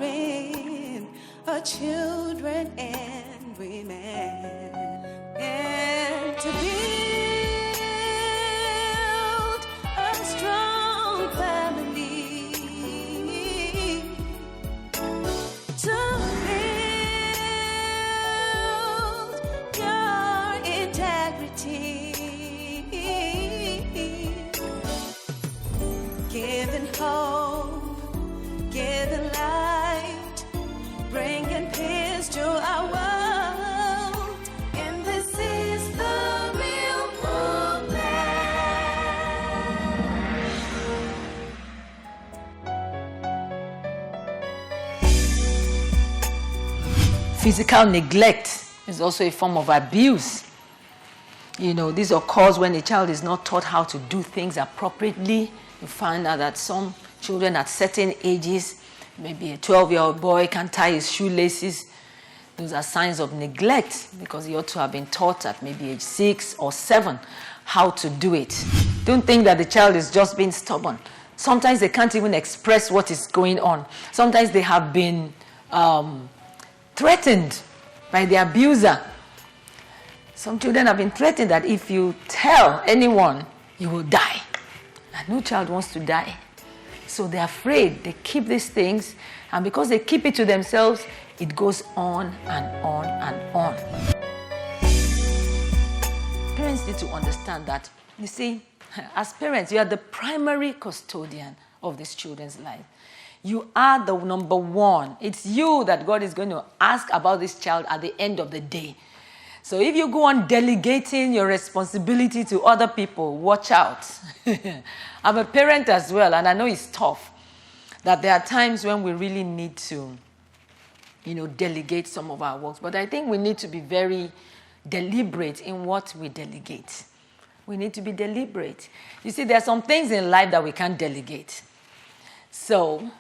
with our children and women, and to build a strong family, to build your integrity, giving hope, giving light, bringing peace to our world, and this is the real movement. Physical neglect is also a form of abuse. You know, this occurs when a child is not taught how to do things appropriately. You find out that some children at certain ages, maybe a 12-year-old boy can't tie his shoelaces. Those are signs of neglect because he ought to have been taught at maybe age 6 or 7 how to do it. Don't think that the child is just being stubborn. Sometimes they can't even express what is going on. Sometimes they have been threatened by the abuser. Some children have been threatened that if you tell anyone, you will die. And no child wants to die. So they're afraid. They keep these things, and because they keep it to themselves, it goes on and on and on. Parents need to understand that, you see, as parents, you are the primary custodian of these children's life. You are the number one. It's you that God is going to ask about this child at the end of the day. So if you go on delegating your responsibility to other people, watch out. I'm a parent as well, and I know it's tough. That there are times when we really need to, delegate some of our works. But I think we need to be very deliberate in what we delegate. We need to be deliberate. You see, there are some things in life that we can't delegate. So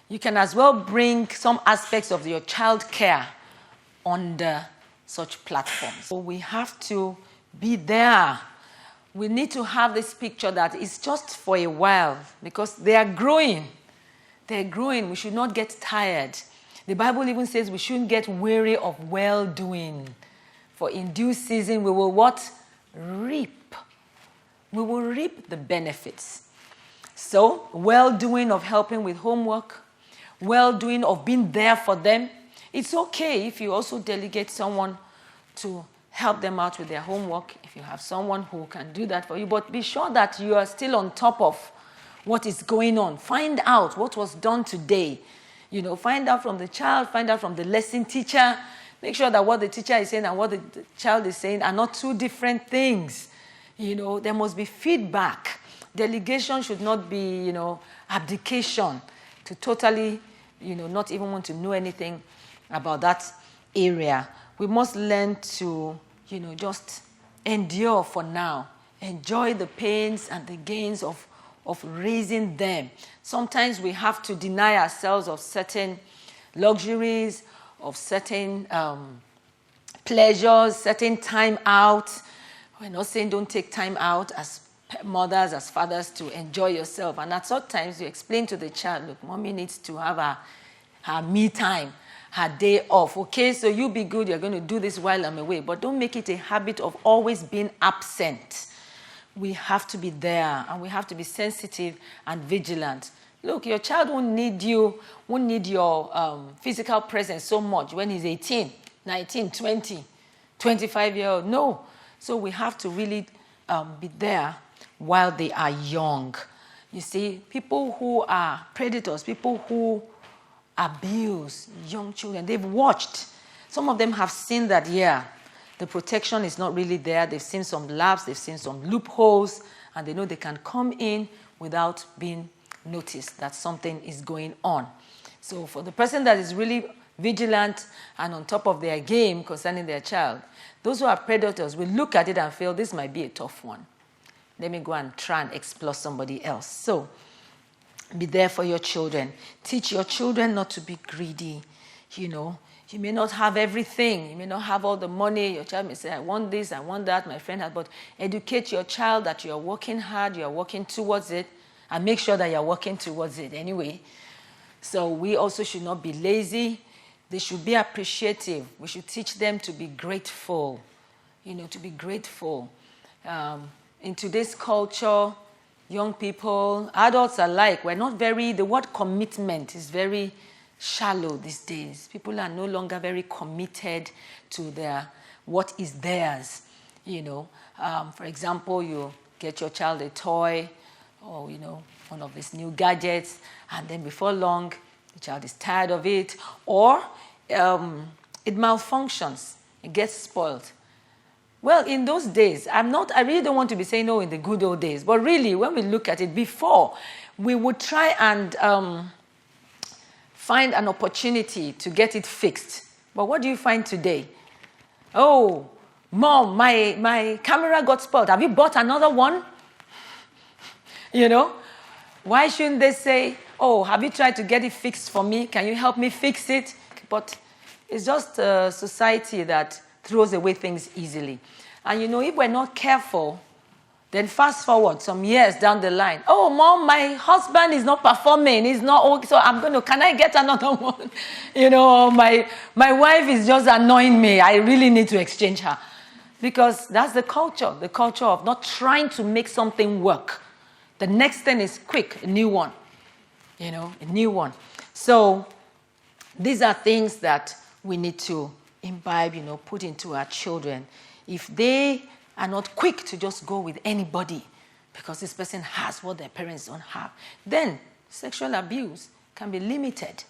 you can as well bring some aspects of your child care under such platforms. So we have to be there. We need to have this picture that it's just for a while because they are growing. They're growing. We should not get tired. The Bible even says we shouldn't get weary of well-doing. For in due season we will what? Reap. We will reap the benefits. So, well-doing of helping with homework, well-doing of being there for them. It's okay if you also delegate someone to help them out with their homework, if you have someone who can do that for you. But be sure that you are still on top of what is going on. Find out what was done today. Find out from the child, find out from the lesson teacher. Make sure that what the teacher is saying and what the child is saying are not two different things. There must be feedback. Delegation should not be, abdication to totally, not even want to know anything about that area. We must learn to, just endure for now. Enjoy the pains and the gains of raising them. Sometimes we have to deny ourselves of certain luxuries, of certain pleasures, certain time out. We're not saying don't take time out as mothers, as fathers, to enjoy yourself. And at such times, you explain to the child, look, mommy needs to have her me time, her day off. Okay, so you be good, you're going to do this while I'm away. But don't make it a habit of always being absent. We have to be there, and we have to be sensitive and vigilant. Look, your child won't need your physical presence so much when he's 18, 19, 20, 25-year-old. No. So we have to really be there while they are young. You see, people who are predators, people who abuse young children, they've watched. Some of them have seen that, the protection is not really there. They've seen some labs, they've seen some loopholes, and they know they can come in without being noticed that something is going on. So for the person that is really vigilant and on top of their game concerning their child, those who are predators will look at it and feel this might be a tough one. Let me go and try and explore somebody else. So be there for your children. Teach your children not to be greedy. You may not have everything. You may not have all the money. Your child may say, I want this, I want that, my friend has. But educate your child that you are working hard, you are working towards it, and make sure that you are working towards it anyway. So we also should not be lazy. They should be appreciative. We should teach them to be grateful, to be grateful. In today's culture, young people, adults alike, the word commitment is very shallow these days. People are no longer very committed to what is theirs. For example, you get your child a toy or, one of these new gadgets, and then before long, the child is tired of it, or it malfunctions, it gets spoiled. Well, in those days, I really don't want to be saying, in the good old days, but really, when we look at it before, we would try and find an opportunity to get it fixed. But what do you find today? Oh, Mom, my camera got spoiled. Have you bought another one? Why shouldn't they say, oh, have you tried to get it fixed for me? Can you help me fix it? But it's just a society that throws away things easily. And if we're not careful, then fast forward some years down the line. Oh, Mom, my husband is not performing. He's not okay, so can I get another one? My wife is just annoying me. I really need to exchange her. Because that's the culture of not trying to make something work. The next thing is quick, a new one. A new one. So these are things that we need to imbibe, put into our children. If they are not quick to just go with anybody because this person has what their parents don't have, then sexual abuse can be limited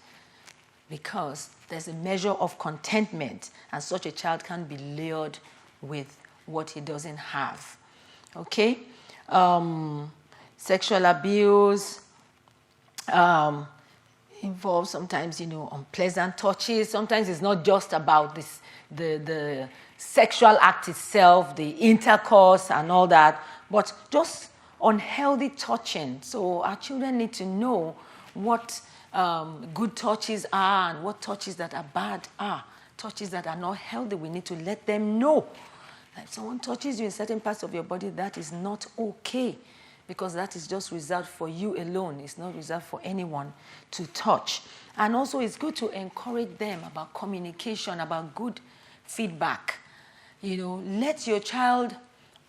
because there's a measure of contentment, and such a child can be lured with what he doesn't have. Okay? Sexual abuse involves sometimes, unpleasant touches. Sometimes it's not just about the sexual act itself, the intercourse and all that, but just unhealthy touching. So our children need to know what good touches are and what touches that are bad are. Touches that are not healthy, we need to let them know. If someone touches you in certain parts of your body, that is not okay, because that is just reserved for you alone. It's not reserved for anyone to touch. And also, it's good to encourage them about communication, about good feedback. Let your child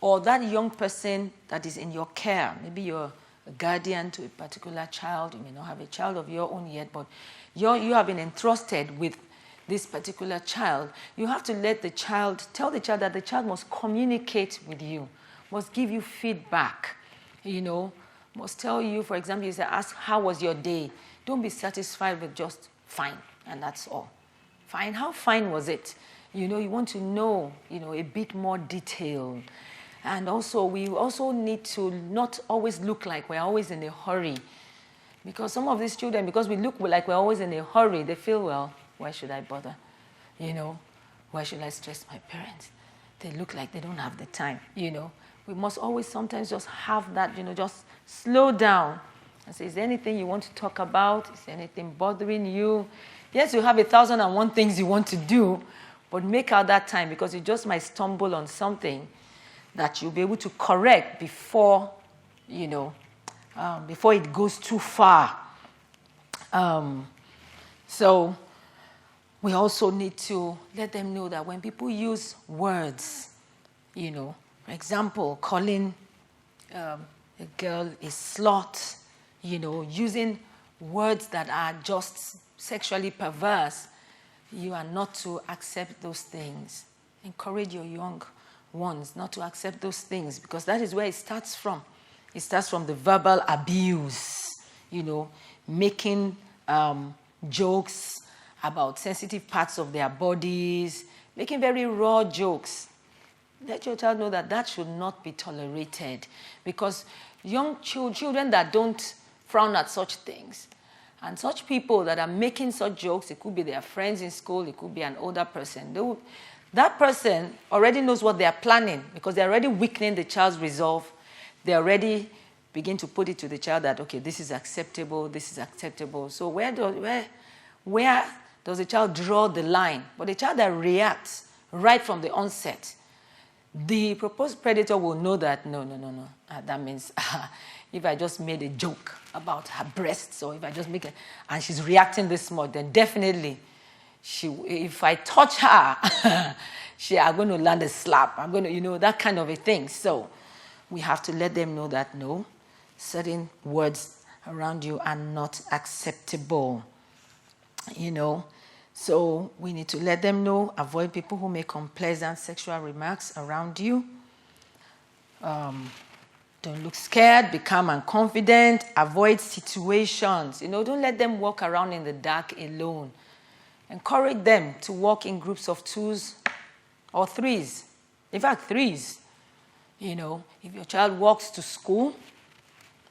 or that young person that is in your care, maybe you're a guardian to a particular child, you may not have a child of your own yet, but you have been entrusted with this particular child. You have to tell the child that the child must communicate with you, must give you feedback, must tell you, for example, you say, ask, how was your day? Don't be satisfied with just fine, and that's all. Fine, how fine was it? You want to know, a bit more detail. And also, we also need to not always look like we're always in a hurry. Because some of these children, because we look like we're always in a hurry, they feel, well, why should I bother? Why should I stress my parents? They look like they don't have the time, We must always sometimes just have that, just slow down and say, is there anything you want to talk about? Is there anything bothering you? Yes, you have 1,001 things you want to do, but make out that time, because you just might stumble on something that you'll be able to correct before, before it goes too far. So we also need to let them know that when people use words, for example, calling a girl a slut, using words that are just sexually perverse, you are not to accept those things. Encourage your young ones not to accept those things, because that is where it starts from. It starts from the verbal abuse, making jokes about sensitive parts of their bodies, making very raw jokes. Let your child know that that should not be tolerated, because young children that don't frown at such things, and such people that are making such jokes, it could be their friends in school, it could be an older person. That person already knows what they are planning, because they're already weakening the child's resolve. They already begin to put it to the child that, okay, this is acceptable, this is acceptable. So where does the child draw the line? But the child that reacts right from the onset, the proposed predator will know that, no. That means, if I just made a joke about her breasts, or if I just make it, and she's reacting this much, then definitely, if I touch her, I'm going to land a slap. I'm going to, that kind of a thing. So we have to let them know that, no, certain words around you are not acceptable, So we need to let them know, avoid people who make unpleasant sexual remarks around you. Don't look scared, be calm and confident, avoid situations. Don't let them walk around in the dark alone. Encourage them to walk in groups of 2s or 3s. In fact, 3s. If your child walks to school,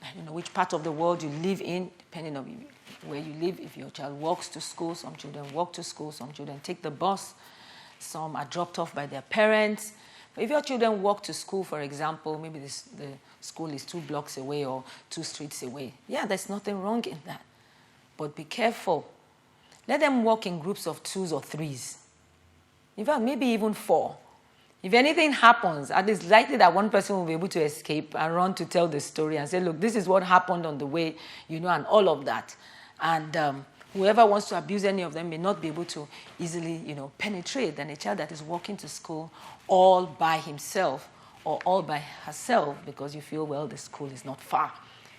I don't know which part of the world you live in, depending on where you live. If your child walks to school, some children walk to school, some children take the bus, some are dropped off by their parents. But if your children walk to school, for example, maybe the school is 2 blocks away or 2 streets away. Yeah, there's nothing wrong in that. But be careful. Let them walk in groups of 2s or 3s. In fact, maybe even 4. If anything happens, it's likely that one person will be able to escape and run to tell the story and say, look, this is what happened on the way, and all of that. And whoever wants to abuse any of them may not be able to easily, penetrate than a child that is walking to school all by himself or all by herself because you feel, well, the school is not far,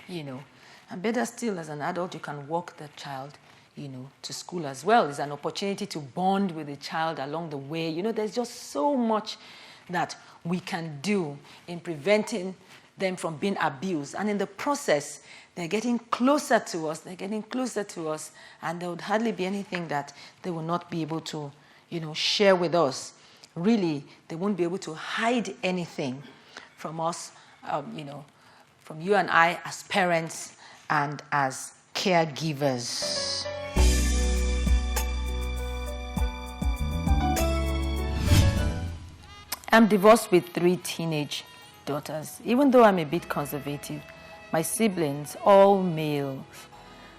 And better still, as an adult, you can walk the child, to school as well. It's an opportunity to bond with the child along the way. There's just so much that we can do in preventing them from being abused. And in the process, they're getting closer to us. And there would hardly be anything that they will not be able to, share with us. Really, they won't be able to hide anything from us, from you and I as parents and as caregivers. I'm divorced with 3 teenage daughters. Even though I'm a bit conservative, my siblings, all males,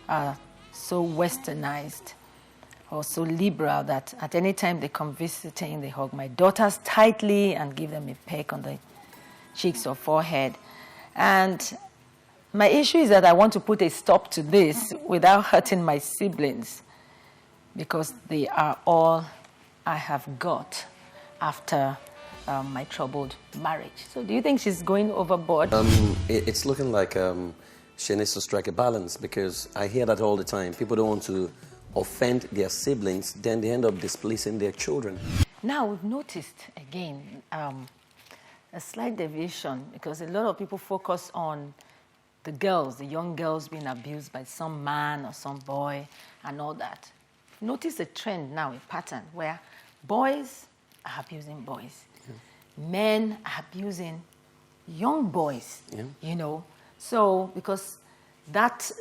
are so westernized or so liberal that at any time they come visiting, they hug my daughters tightly and give them a peck on the cheeks or forehead. And my issue is that I want to put a stop to this without hurting my siblings because they are all I have got after my troubled marriage. So do you think she's going overboard? It's looking like she needs to strike a balance because I hear that all the time. People don't want to offend their siblings, then they end up displacing their children. Now we've noticed again a slight deviation because a lot of people focus on the girls, the young girls being abused by some man or some boy and all that. Notice a trend now, a pattern where boys are abusing boys. Men are abusing young boys, So, because that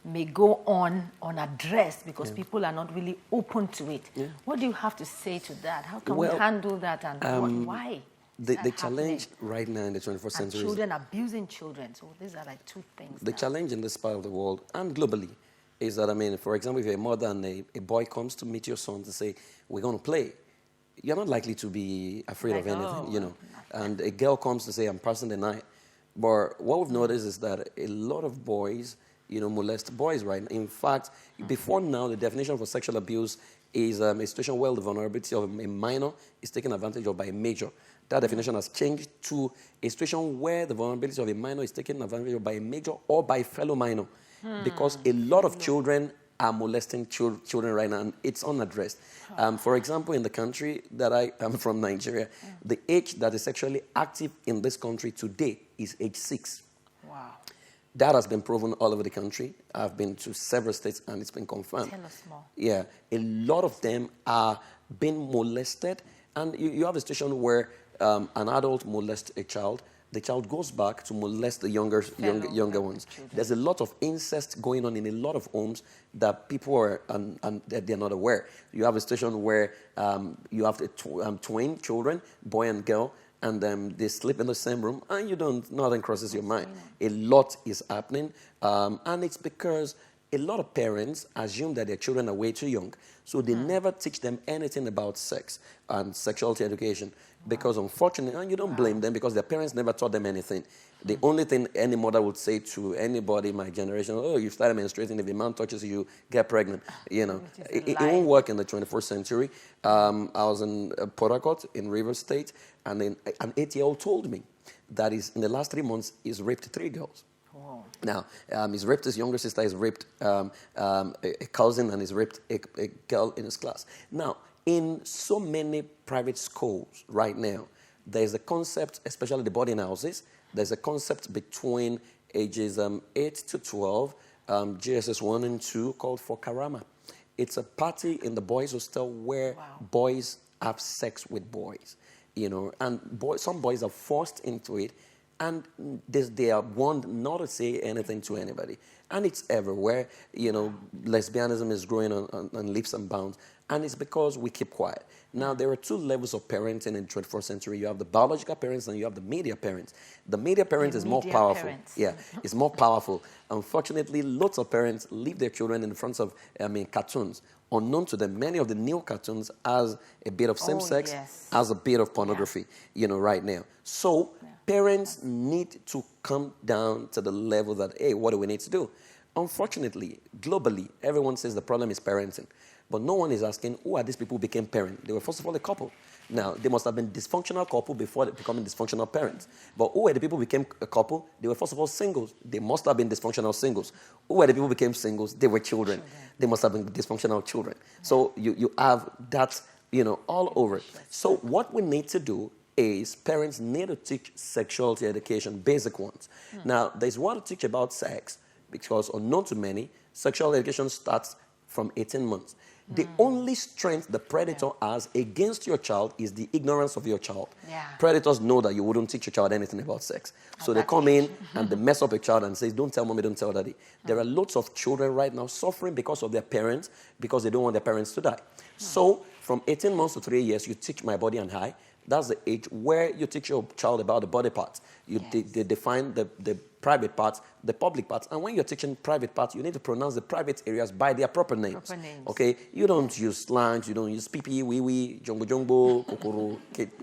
may go on unaddressed because people are not really open to it. Yeah. What do you have to say to that? How can we handle that and why? The challenge right now in the 21st century children abusing children. So these are like 2 things. The challenge in this part of the world and globally is that, for example, if a mother and a boy comes to meet your son to say, we're going to play, you're not likely to be afraid of anything, And a girl comes to say, I'm passing the night. But what we've noticed is that a lot of boys, molest boys right now. In fact, before now, the definition for sexual abuse is a situation where the vulnerability of a minor is taken advantage of by a major. That definition has changed to a situation where the vulnerability of a minor is taken advantage of by a major or by a fellow minor. Because a lot of children are molesting children right now, and it's unaddressed. For example, in the country that I am from, Nigeria, the age that is sexually active in this country today is age 6. Wow. That has been proven all over the country. I've been to several states, and it's been confirmed. Tell us more. Yeah, a lot of them are being molested, and you have a situation where an adult molests a child. The child goes back to molest the younger ones. Children. There's a lot of incest going on in a lot of homes that people are and they're not aware. You have a situation where you have twin children, boy and girl, and they sleep in the same room, and nothing crosses your mind. A lot is happening, and it's because a lot of parents assume that their children are way too young, so they never teach them anything about sex and sexuality education. Because unfortunately, and you don't blame them because their parents never taught them anything. The only thing any mother would say to anybody in my generation, oh, you started menstruating, if a man touches you, get pregnant. You know, it won't work in the 21st century. I was in Port Harcourt in Rivers State, and then an 8-year-old told me that in the last 3 months, he's raped 3 girls. Wow. Now, he's raped his younger sister, he's raped a cousin, and he's raped a girl in his class. Now, in so many private schools right now, there's a concept, especially the boarding houses, there's a concept between ages 8 to 12, GSS 1 and 2, called for Karama. It's a party in the boys' hostel where boys have sex with boys, you know, and some boys are forced into it, and they are warned not to say anything to anybody. And it's everywhere. You know, lesbianism is growing on leaps and bounds. And it's because we keep quiet. Now, there are 2 levels of parenting in the 21st century. You have the biological parents and you have the media parents. The media parent is more powerful. Yeah, it's more powerful. Unfortunately, lots of parents leave their children in front of, cartoons. Unknown to them, many of the new cartoons has a bit of same-sex, has a bit of pornography, you know, right now. So parents need to come down to the level that, hey, what do we need to do? Unfortunately, globally, everyone says the problem is parenting. But no one is asking, who are these people who became parents? They were, first of all, a couple. Now, they must have been dysfunctional couple before becoming dysfunctional parents. But who were the people who became a couple? They were, first of all, singles. They must have been dysfunctional singles. Who were the people who became singles? They were children. They must have been dysfunctional children. So you have that, you know, all over. So what we need to do is parents need to teach sexuality education, basic ones. Now, there's one to teach about sex, because unknown to many, sexual education starts from 18 months. The only strength the predator has against your child is the ignorance of your child. Predators know that you wouldn't teach your child anything about sex. So they come in and they mess up a child and say, don't tell mommy, don't tell daddy. There are lots of children right now suffering because of their parents, because they don't want their parents to die. So from 18 months to 3 years, you teach my body and I. That's the age where you teach your child about the body parts. They define the private parts, the public parts. And when you're teaching private parts, you need to pronounce the private areas by their proper names. Okay? You don't use slangs, you don't use pee, wee wee, jumbo jumbo, kokoro,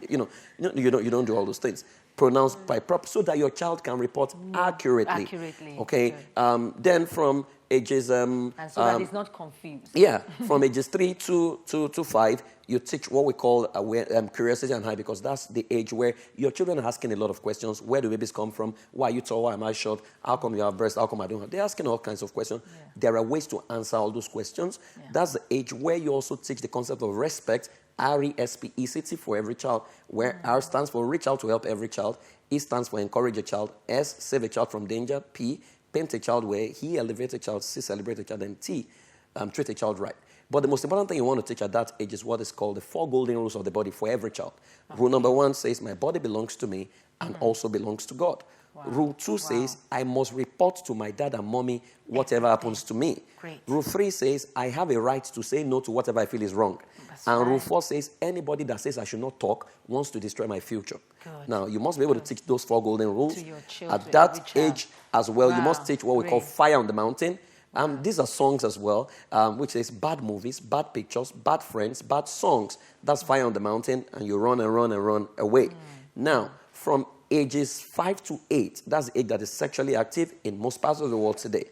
you don't do all those things. Pronounce by proper, so that your child can report accurately. Okay? Then from ages... and so that it's not confused. Yeah, from ages 3 to 5, you teach what we call curiosity and high, because that's the age where your children are asking a lot of questions. Where do babies come from? Why are you tall? Why am I short? How come you have breasts? How come I don't have? They're asking all kinds of questions. There are ways to answer all those questions. That's the age where you also teach the concept of respect, RESPECT for every child, where R stands for reach out to help every child, E stands for encourage a child, S, save a child from danger, P, paint a child well, he, elevate a child, C, celebrate a child, and T, treat a child right. But the most important thing you want to teach at that age is what is called the 4 golden rules of the body for every child. Rule number 1 says, my body belongs to me and also belongs to God. Rule 2 says, I must report to my dad and mommy whatever happens to me. Rule 3 says, I have a right to say no to whatever I feel is wrong. And Rule 4 says, anybody that says I should not talk wants to destroy my future. Now, you must be able to teach those 4 golden rules. At that age as well, you must teach what we call fire on the mountain. These are songs as well, which says bad movies, bad pictures, bad friends, bad songs. That's fire on the mountain, and you run and run and run away. Now, from ages 5 to 8, that's the age that is sexually active in most parts of the world today.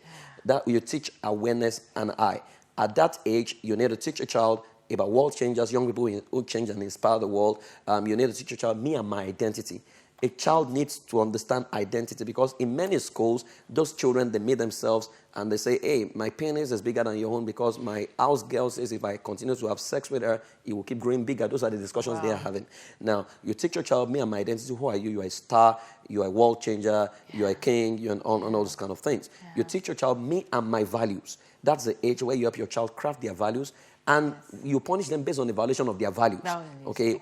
That you teach awareness and I. At that age, you need to teach a child about world changers, young people who change and inspire the world. You need to teach a child me and my identity. A child needs to understand identity, because in many schools, those children, they meet themselves and they say, hey, my penis is bigger than your own because my house girl says if I continue to have sex with her, it will keep growing bigger. Those are the discussions they are having. Now, you teach your child, me and my identity, who are you? You are a star, you are a world changer, you are a king, you are all those kind of things. You teach your child, me and my values. That's the age where you help your child craft their values, and you punish them based on the violation of their values. Okay,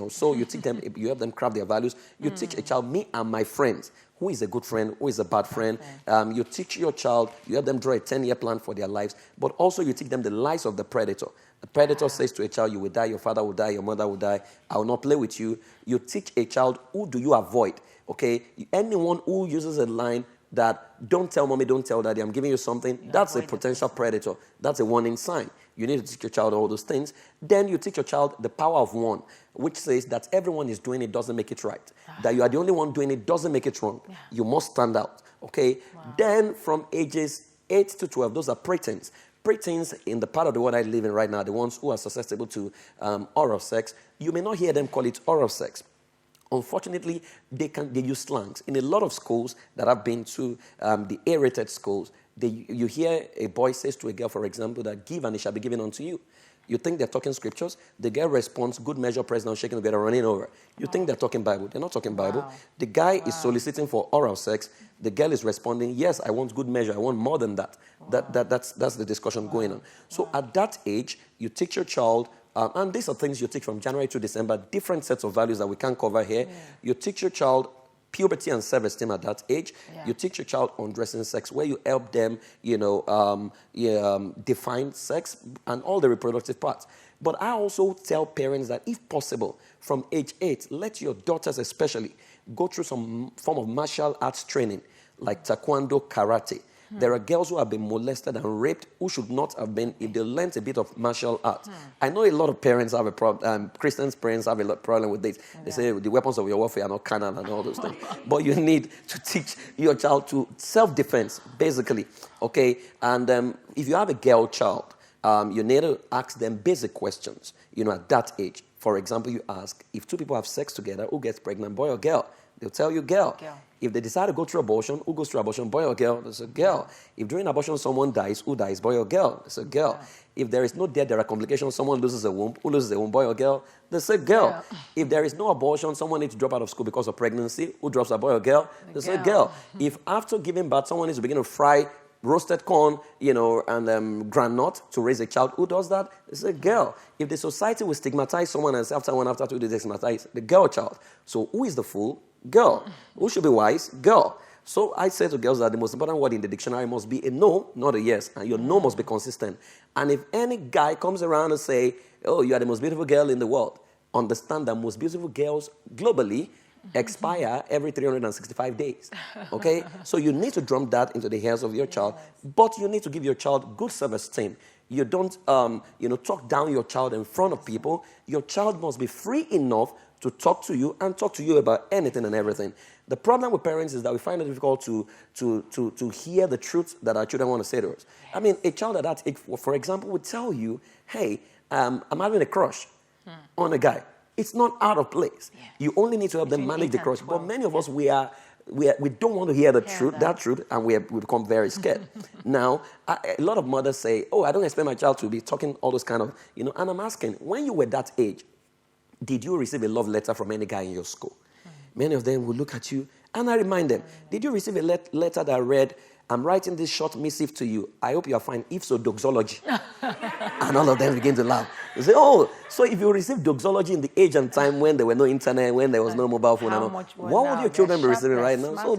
so you teach them, you help them craft their values. You teach a child, me and my friends. Who is a good friend? Who is a bad friend? You teach your child, you help them draw a 10-year plan for their lives, but also you teach them the lies of the predator. The predator says to a child, you will die, your father will die, your mother will die, I will not play with you. You teach a child, who do you avoid? Okay, anyone who uses a line, that don't tell mommy, don't tell daddy, I'm giving you something, that's a potential predator. That's a warning sign. You need to teach your child all those things. Then you teach your child the power of one, which says that everyone is doing it doesn't make it right. That you are the only one doing it doesn't make it wrong. You must stand out, okay? Then from ages 8 to 12, those are preteens. Preteens in the part of the world I live in right now, the ones who are susceptible to oral sex, you may not hear them call it oral sex. Unfortunately, they use slangs. In a lot of schools that I've been to, the A-rated schools, you hear a boy says to a girl, for example, that give and it shall be given unto you. You think they're talking scriptures. The girl responds, good measure, pressed down, shaking together, running over. You think they're talking Bible. They're not talking Bible. The guy is soliciting for oral sex. The girl is responding, yes, I want good measure. I want more than that. That's the discussion going on. So at that age, you teach your child, and these are things you teach from January to December, different sets of values that we can't cover here. You teach your child puberty and self-esteem at that age. You teach your child undressing sex, where you help them, define sex and all the reproductive parts. But I also tell parents that if possible, from age 8, let your daughters especially go through some form of martial arts training, like taekwondo, karate. There are girls who have been molested and raped who should not have been if they learned a bit of martial art. I know a lot of parents have a problem, Christian parents have a lot of problem with this. They say the weapons of your warfare are not carnal and all those things. But you need to teach your child to self-defense, basically, okay? And if you have a girl child, you need to ask them basic questions, at that age. For example, you ask, if two people have sex together, who gets pregnant, boy or girl? They'll tell you girl. If they decide to go through abortion, who goes through abortion, boy or girl? It's a girl. If during abortion someone dies, who dies, boy or girl? It's a girl. If there is no death, there are complications, someone loses a womb, who loses a womb, boy or girl? There's a girl. If there is no abortion, someone needs to drop out of school because of pregnancy, who drops a boy or girl? There's a girl. If after giving birth, someone needs to begin to fry roasted corn, and granite to raise a child, who does that? It's a girl. If the society will stigmatize someone and say after 2, they stigmatize the girl child. So who is the fool? Girl. Who should be wise? Girl. So I say to girls that the most important word in the dictionary must be a no, not a yes. And your no must be consistent. And if any guy comes around and say, oh, you are the most beautiful girl in the world, understand that most beautiful girls globally expire every 365 days, okay? So you need to drum that into the ears of your child, but you need to give your child good self-esteem. You don't, talk down your child in front of people. Your child must be free enough to talk to you and talk to you about anything and everything. The problem with parents is that we find it difficult to hear the truth that our children want to say to us. I mean, a child at that age, for example, would tell you, hey, I'm having a crush on a guy. It's not out of place. You only need to help them manage the crush. But many of us, we don't want to hear that truth, and we become very scared. Now, a lot of mothers say, oh, I don't expect my child to be talking all those kind of, and I'm asking, when you were that age, did you receive a love letter from any guy in your school? Many of them will look at you, and I remind them, did you receive a letter that read, I'm writing this short missive to you. I hope you are fine. If so, doxology. And all of them begin to laugh. They say, oh, so if you received doxology in the age and time when there were no internet, when there was no mobile phone, what would your children be receiving right now? So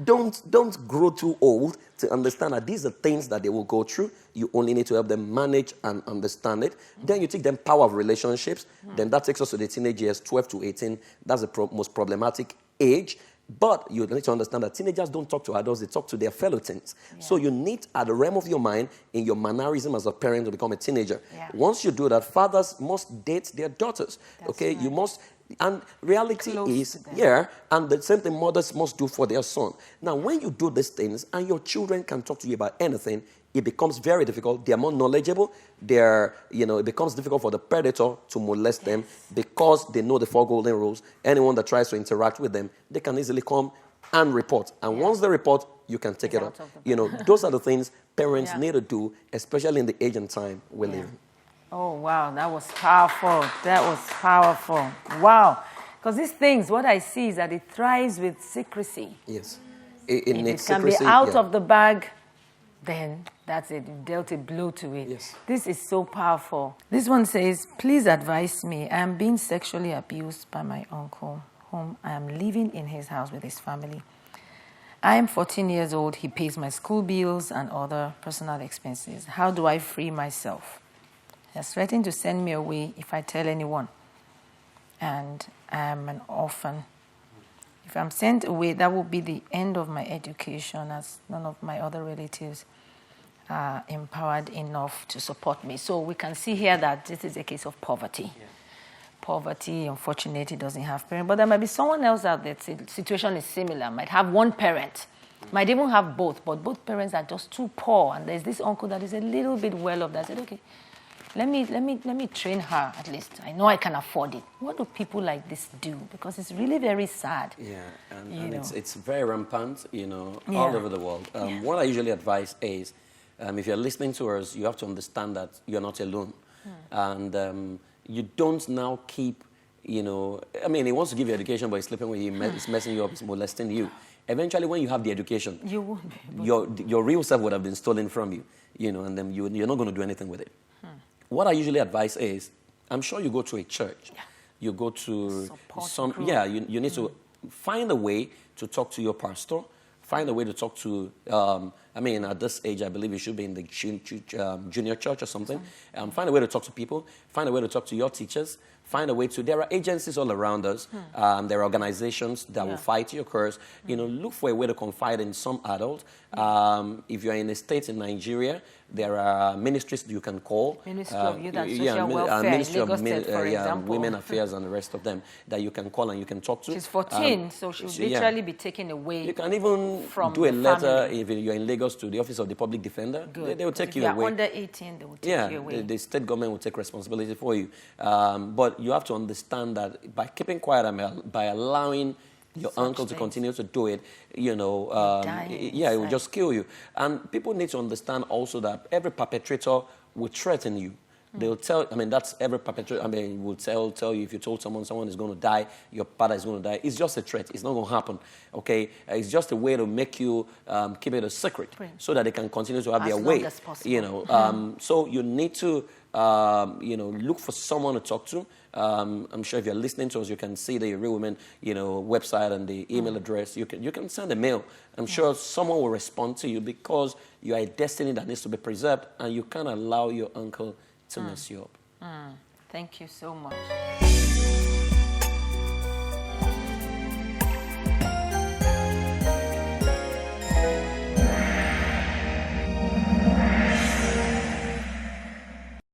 don't grow too old to understand that these are things that they will go through. You only need to help them manage and understand it. Then you teach them power of relationships. Then that takes us to the teenage years, 12 to 18. That's the most problematic age. But you need to understand that teenagers don't talk to adults, they talk to their fellow teens. So you need, at the realm of your mind, in your mannerism as a parent to become a teenager. Once you do that, fathers must date their daughters. Right. You must, and reality is, and the same thing mothers must do for their son. Now, when you do these things, and your children can talk to you about anything, it becomes very difficult. They are more knowledgeable. It becomes difficult for the predator to molest them because they know the 4 golden rules. Anyone that tries to interact with them, they can easily come and report. And once they report, you can take it up. Those are the things parents need to do, especially in the age and time we live in. Oh, wow, that was powerful. That was powerful. Wow. Because these things, what I see is that it thrives with secrecy. Yes. If it can be out of the bag, then that's it. You dealt a blow to it. Yes. This is so powerful. This one says, please advise me. I am being sexually abused by my uncle, whom I am living in his house with his family. I am 14 years old. He pays my school bills and other personal expenses. How do I free myself? He has threatened to send me away if I tell anyone. And I am an orphan. If if I'm sent away, that will be the end of my education, as none of my other relatives are empowered enough to support me. So we can see here that this is a case of poverty. Yeah. Poverty, unfortunately, doesn't have parents. But there might be someone else out there, the situation is similar, might have one parent, might even have both, but both parents are just too poor. And there's this uncle that is a little bit well off that said, okay, let me train her at least. I know I can afford it. What do people like this do? Because it's really very sad. Yeah, and it's very rampant, all over the world. What I usually advise is, if you're listening to us, you have to understand that you're not alone. And you don't now keep, he wants to give you education, but he's sleeping with you, he's messing you up, he's molesting you. Eventually, when you have the education, you won't be your real self would have been stolen from you, and then you're not going to do anything with it. What I usually advise is, I'm sure you go to a church, you go to you need to find a way to talk to your pastor, find a way to talk to, at this age, I believe you should be in the junior church or something. Find a way to talk to people, find a way to talk to your teachers, find a way to, there are agencies all around us, there are organizations that will fight your cause. Look for a way to confide in some adult. If you're in a state in Nigeria, there are ministries you can call. Ministry of Youth and Social Welfare, Ministry Lagos of State, for example. Women Affairs and the rest of them that you can call and you can talk to. She's 14, so she'll literally be taken away. You can even do a letter if you're in Lagos to the Office of the Public Defender. They will take you away. If you're under 18, they will take you away. The state government will take responsibility for you. But you have to understand that by keeping quiet and by allowing your uncle to continue to do it, it will just kill you. And people need to understand also that every perpetrator will threaten you. They'll tell, that's every perpetrator, will tell you if you told someone is going to die, your father is going to die. It's just a threat. It's not going to happen, okay? It's just a way to make you keep it a secret so that they can continue to have their way. As possible. So you need to, look for someone to talk to. I'm sure if you're listening to us, you can see the Real Women, website and the email address. You can send a mail. I'm sure someone will respond to you because you are a destiny that needs to be preserved, and you can't allow your uncle to mess you up. Thank you so much.